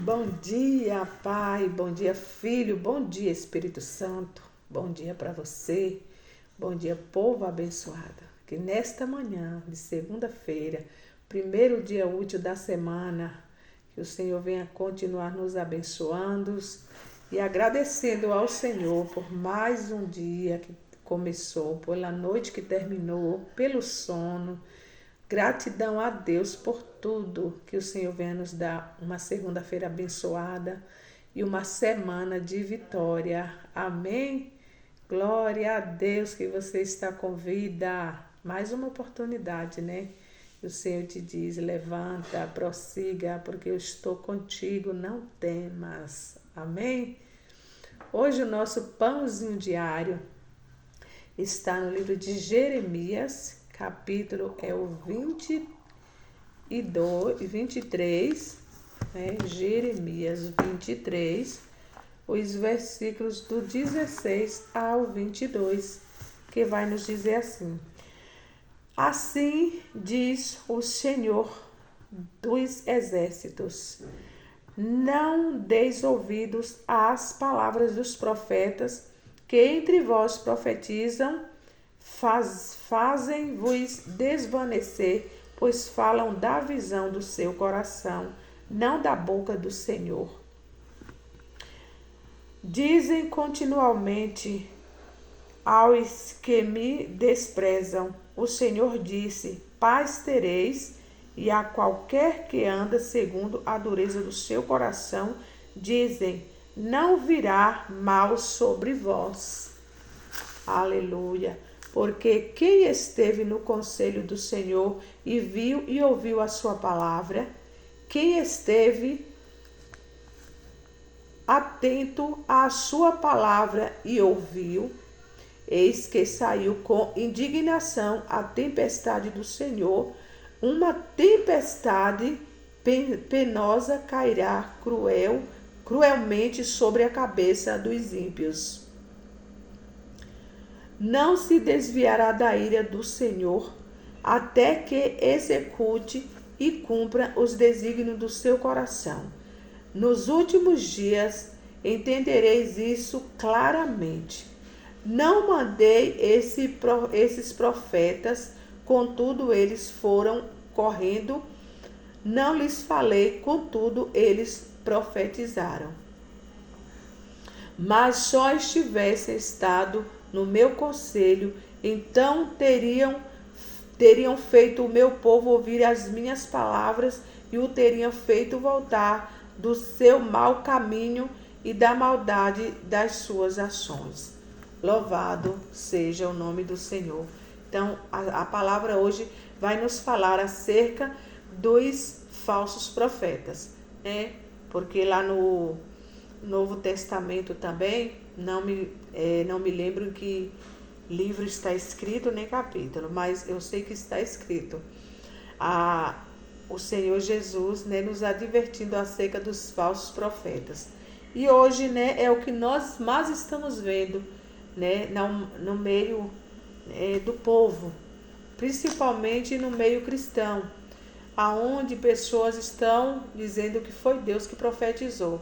Bom dia, Pai. Bom dia, Filho. Bom dia, Espírito Santo. Bom dia para você. Bom dia, povo abençoado. Que nesta manhã de segunda-feira, primeiro dia útil da semana, que o Senhor venha continuar nos abençoando e agradecendo ao Senhor por mais um dia que começou, pela noite que terminou, pelo sono. Gratidão a Deus por tudo, que o Senhor venha nos dar uma segunda-feira abençoada e uma semana de vitória. Amém? Glória a Deus que você está com vida. Mais uma oportunidade, né? O Senhor te diz, levanta, prossiga, porque eu estou contigo, não temas. Amém? Hoje o nosso pãozinho diário está no livro de Jeremias, capítulo é o 23, né? Jeremias 23, os versículos do 16 ao 22, que vai nos dizer assim: Assim diz o Senhor dos exércitos, não deis ouvidos às palavras dos profetas que entre vós profetizam, fazem-vos desvanecer, pois falam da visão do seu coração, não da boca do Senhor. Dizem continuamente aos que me desprezam, o Senhor disse, paz tereis, e a qualquer que anda segundo a dureza do seu coração, dizem, não virá mal sobre vós. Aleluia. Porque quem esteve no conselho do Senhor e viu e ouviu a sua palavra, quem esteve atento à sua palavra e ouviu, eis que saiu com indignação a tempestade do Senhor, uma tempestade penosa cairá cruelmente sobre a cabeça dos ímpios. Não se desviará da ira do Senhor, até que execute e cumpra os desígnios do seu coração. Nos últimos dias entendereis isso claramente. Não mandei esses profetas, contudo eles foram correndo. Não lhes falei, contudo eles profetizaram. Mas só estivessem estado no meu conselho, então teriam feito o meu povo ouvir as minhas palavras e o teriam feito voltar do seu mau caminho e da maldade das suas ações. Louvado seja o nome do Senhor. Então, a palavra hoje vai nos falar acerca dos falsos profetas, né? Porque lá no Novo Testamento também, não me lembro em que livro está escrito, nem capítulo, mas eu sei que está escrito. O Senhor Jesus, né, nos advertindo acerca dos falsos profetas. E hoje, né, é o que nós mais estamos vendo, né, no meio do povo, principalmente no meio cristão, aonde pessoas estão dizendo que foi Deus que profetizou.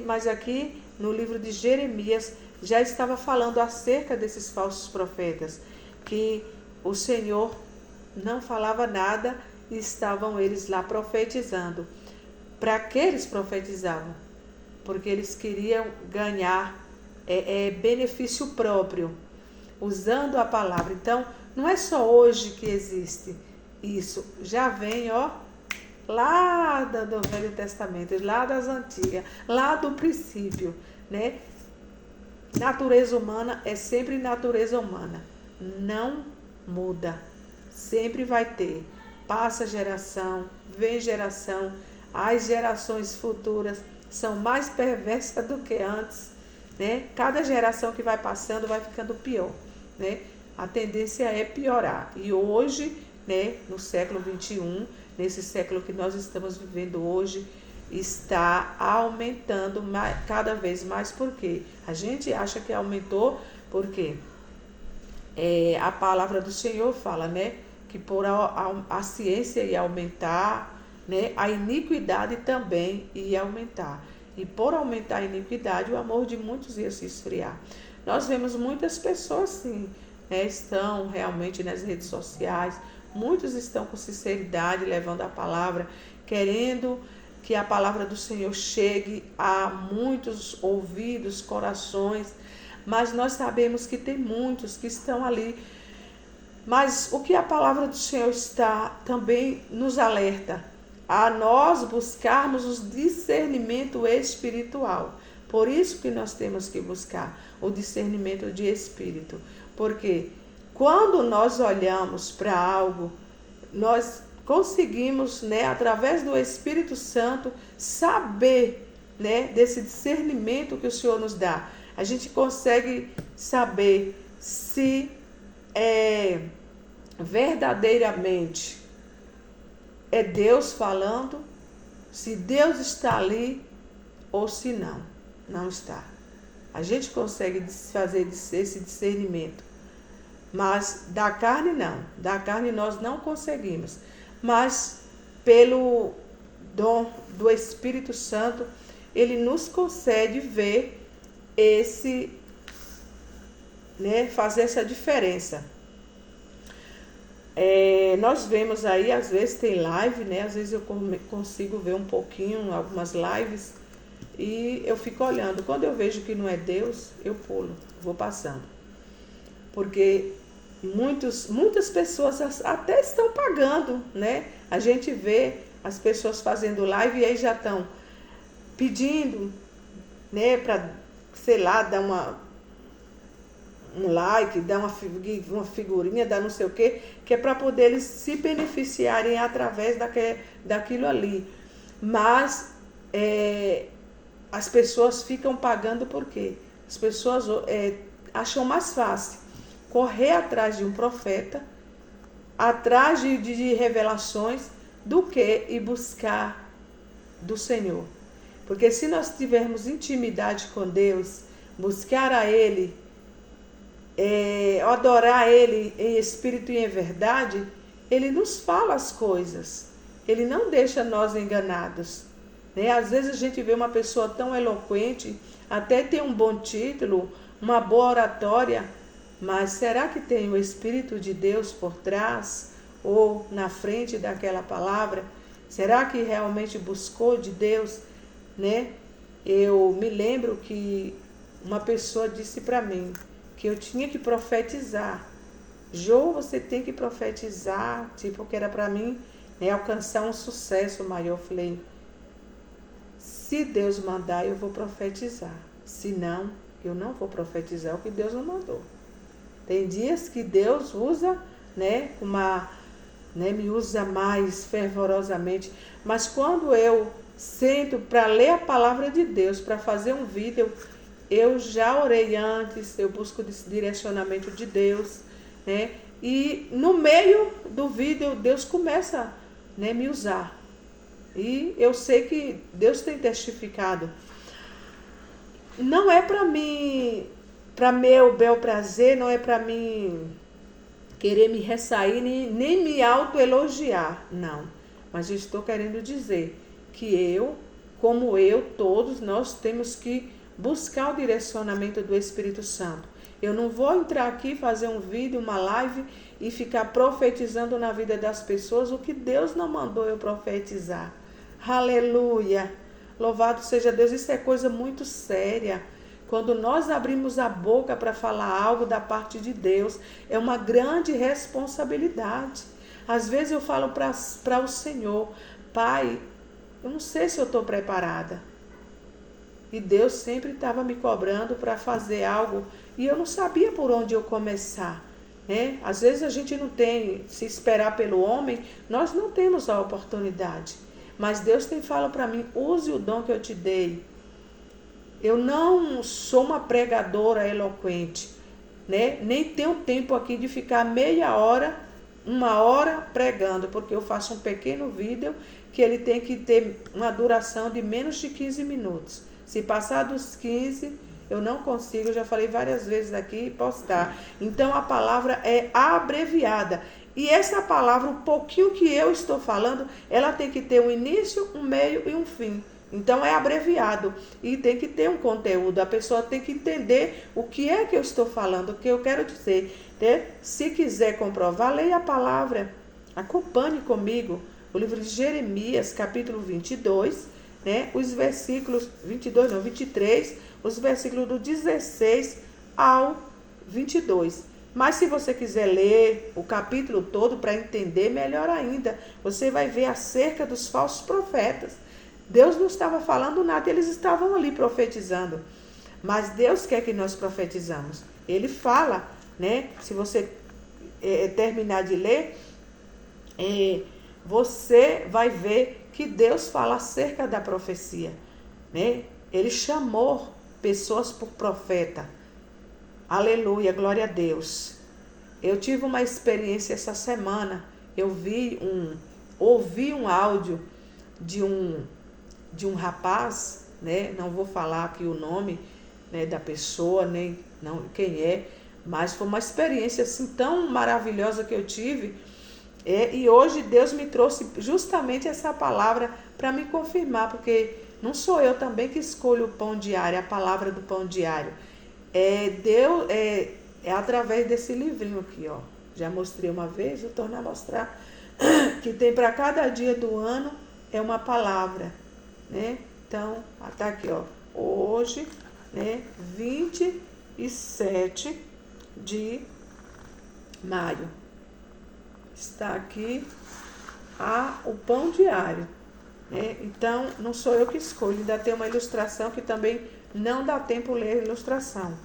Mas aqui no livro de Jeremias já estava falando acerca desses falsos profetas, que o Senhor não falava nada e estavam eles lá profetizando. Para que eles profetizavam? Porque eles queriam ganhar benefício próprio, usando a palavra. Então, não é só hoje que existe isso, já vem, lá do Velho Testamento, lá das antigas, lá do princípio, né? Natureza humana é sempre natureza humana, não muda, sempre vai ter. Passa geração, vem geração, as gerações futuras são mais perversas do que antes, né? Cada geração que vai passando vai ficando pior, né? A tendência é piorar. E hoje, né, no século 21, nesse século que nós estamos vivendo hoje, está aumentando cada vez mais. Porque a gente acha que aumentou porque a palavra do Senhor fala, né, que por a ciência ia aumentar, né, a iniquidade também ia aumentar. E por aumentar a iniquidade, o amor de muitos ia se esfriar. Nós vemos muitas pessoas, sim, né, estão realmente nas redes sociais, muitos estão com sinceridade, levando a palavra, querendo que a palavra do Senhor chegue a muitos ouvidos, corações, mas nós sabemos que tem muitos que estão ali. Mas o que a palavra do Senhor está também nos alerta a nós buscarmos o discernimento espiritual. Por isso que nós temos que buscar o discernimento de espírito. Porque quando nós olhamos para algo, nós conseguimos, né, através do Espírito Santo, saber, né, desse discernimento que o Senhor nos dá. A gente consegue saber se verdadeiramente é Deus falando, se Deus está ali ou se não está. A gente consegue fazer esse discernimento, mas da carne não. Da carne nós não conseguimos, mas pelo dom do Espírito Santo, ele nos concede ver fazer essa diferença. Nós vemos aí, às vezes tem live, né? Às vezes eu consigo ver um pouquinho, algumas lives, e eu fico olhando. Quando eu vejo que não é Deus, eu pulo, vou passando. Porque muitas pessoas até estão pagando, né? A gente vê as pessoas fazendo live e aí já estão pedindo, né? Para, sei lá, dar um like, dar uma figurinha, dar não sei o quê, que é para poder eles se beneficiarem através daquilo ali. Mas as pessoas ficam pagando por quê? As pessoas acham mais fácil correr atrás de um profeta, atrás de revelações, do que ir buscar do Senhor. Porque se nós tivermos intimidade com Deus, buscar a Ele, adorar Ele em espírito e em verdade, Ele nos fala as coisas. Ele não deixa nós enganados, né? Às vezes a gente vê uma pessoa tão eloquente, até tem um bom título, uma boa oratória, mas será que tem o Espírito de Deus por trás ou na frente daquela palavra? Será que realmente buscou de Deus, né? Eu me lembro que uma pessoa disse para mim que eu tinha que profetizar. Jô, você tem que profetizar, tipo, que era para mim, né, alcançar um sucesso maior. Eu falei, se Deus mandar, eu vou profetizar. Se não, eu não vou profetizar o que Deus não mandou. Tem dias que Deus usa, né, me usa mais fervorosamente. Mas quando eu sento para ler a palavra de Deus, para fazer um vídeo, eu já orei antes, eu busco esse direcionamento de Deus, né? E no meio do vídeo, Deus começa, né, me usar. E eu sei que Deus tem testificado. Não é para mim, para meu bel prazer, não é para mim querer me ressair, nem me autoelogiar, não. Mas eu estou querendo dizer que todos nós temos que buscar o direcionamento do Espírito Santo. Eu não vou entrar aqui, fazer um vídeo, uma live e ficar profetizando na vida das pessoas o que Deus não mandou eu profetizar. Aleluia! Louvado seja Deus, isso é coisa muito séria. Quando nós abrimos a boca para falar algo da parte de Deus, é uma grande responsabilidade. Às vezes eu falo para o Senhor, Pai, eu não sei se eu estou preparada. E Deus sempre estava me cobrando para fazer algo e eu não sabia por onde eu começar, né? Às vezes a gente não tem, se esperar pelo homem, nós não temos a oportunidade. Mas Deus tem falado para mim, use o dom que eu te dei. Eu não sou uma pregadora eloquente, né? Nem tenho tempo aqui de ficar meia hora, uma hora pregando, porque eu faço um pequeno vídeo que ele tem que ter uma duração de menos de 15 minutos. Se passar dos 15, eu não consigo, eu já falei várias vezes aqui, postar. Então a palavra é abreviada. E essa palavra, o pouquinho que eu estou falando, ela tem que ter um início, um meio e um fim. Então é abreviado e tem que ter um conteúdo. A pessoa tem que entender o que é que eu estou falando, o que eu quero dizer. Né? Se quiser comprovar, leia a palavra. Acompanhe comigo o livro de Jeremias, capítulo 22, né? Os versículos 23, os versículos do 16 ao 22. Mas se você quiser ler o capítulo todo para entender melhor ainda, você vai ver acerca dos falsos profetas. Deus não estava falando nada, eles estavam ali profetizando. Mas Deus quer que nós profetizamos. Ele fala, né? Se você terminar de ler, você vai ver que Deus fala acerca da profecia, né? Ele chamou pessoas por profeta. Aleluia, glória a Deus. Eu tive uma experiência essa semana. Eu ouvi um áudio de um rapaz, né? Não vou falar aqui o nome, né, da pessoa, nem não, quem é, mas foi uma experiência assim tão maravilhosa que eu tive. E hoje Deus me trouxe justamente essa palavra para me confirmar, porque não sou eu também que escolho o pão diário, a palavra do pão diário. Deus, é através desse livrinho aqui, ó. Já mostrei uma vez, eu torno a mostrar, que tem para cada dia do ano é uma palavra, né? Então, tá aqui, ó. Hoje, né, 27 de maio. Está aqui o pão diário, né? Então, não sou eu que escolho. Ainda tem uma ilustração que também não dá tempo ler a ilustração.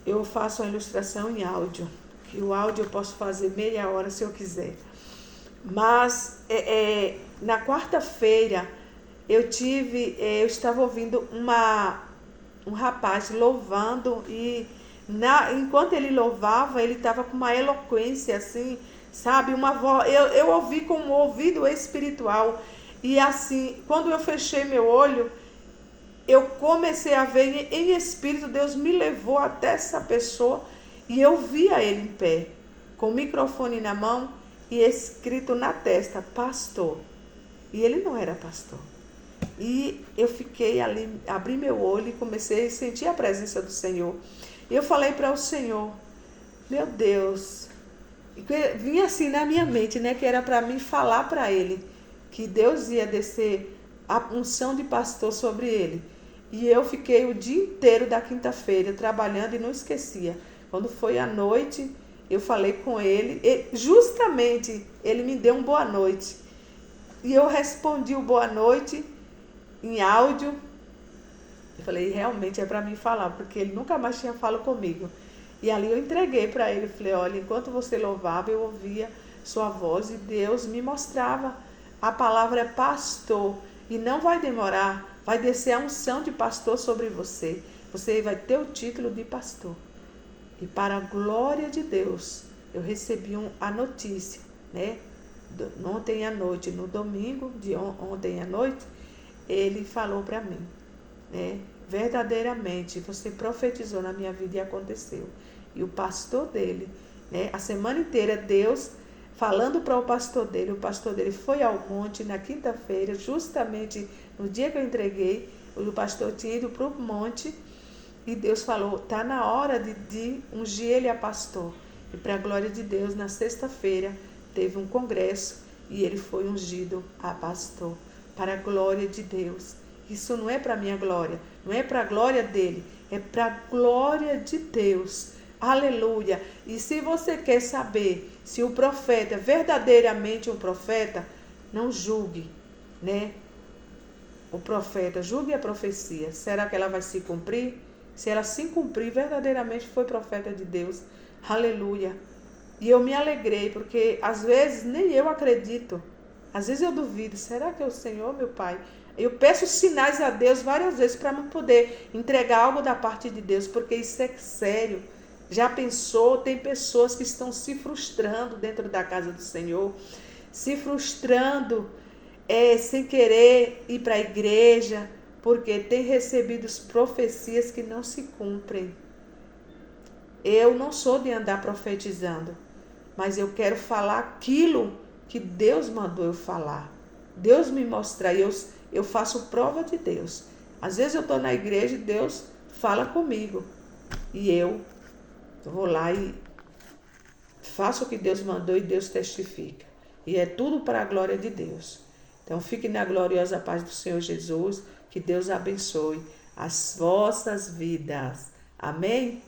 Eu faço a ilustração em áudio, que o áudio eu posso fazer meia hora se eu quiser. Mas na quarta-feira eu estava ouvindo um rapaz louvando e enquanto ele louvava, ele estava com uma eloquência assim, sabe, uma voz. Eu ouvi com um ouvido espiritual e assim, quando eu fechei meu olho, eu comecei a ver em espírito. Deus me levou até essa pessoa e eu via ele em pé, com o microfone na mão e escrito na testa, pastor. E ele não era pastor. E eu fiquei ali, abri meu olho e comecei a sentir a presença do Senhor. E eu falei para o Senhor, meu Deus, vinha assim na minha mente, né, que era para mim falar para ele, que Deus ia descer a unção de pastor sobre ele. E eu fiquei o dia inteiro da quinta-feira trabalhando e não esquecia. Quando foi à noite, eu falei com ele, e justamente ele me deu um boa noite. E eu respondi o boa noite em áudio. Eu falei, realmente é para mim falar, porque ele nunca mais tinha falado comigo. E ali eu entreguei para ele, falei, olha, enquanto você louvava, eu ouvia sua voz e Deus me mostrava. A palavra é pastor e não vai demorar. Vai descer a unção de pastor sobre você. Você vai ter o título de pastor. E para a glória de Deus, eu recebi a notícia, né? Ontem à noite, no domingo de ontem à noite, ele falou para mim, né? Verdadeiramente, você profetizou na minha vida e aconteceu. E o pastor dele, né? A semana inteira, Deus falando para o pastor dele foi ao monte na quinta-feira, justamente no dia que eu entreguei, o pastor tinha ido para o monte e Deus falou, está na hora de ungir ele a pastor. E para a glória de Deus, na sexta-feira, teve um congresso e ele foi ungido a pastor. Para a glória de Deus. Isso não é para a minha glória, não é para a glória dele, é para a glória de Deus. Aleluia. E se você quer saber se o profeta é verdadeiramente um profeta, não julgue, né? O profeta, julgue a profecia. Será que ela vai se cumprir? Se ela se cumprir, verdadeiramente foi profeta de Deus. Aleluia. E eu me alegrei, porque às vezes nem eu acredito. Às vezes eu duvido, será que é o Senhor, meu Pai? Eu peço sinais a Deus várias vezes para não poder entregar algo da parte de Deus, porque isso é sério. Já pensou? Tem pessoas que estão se frustrando dentro da casa do Senhor, se frustrando sem querer ir para a igreja, porque tem recebido profecias que não se cumprem. Eu não sou de andar profetizando. mas eu quero falar aquilo que Deus mandou eu falar. Deus me mostra, eu faço prova de Deus. Às vezes eu estou na igreja e Deus fala comigo. E eu vou lá e faço o que Deus mandou e Deus testifica. E é tudo para a glória de Deus. Então fique na gloriosa paz do Senhor Jesus. Que Deus abençoe as vossas vidas. Amém?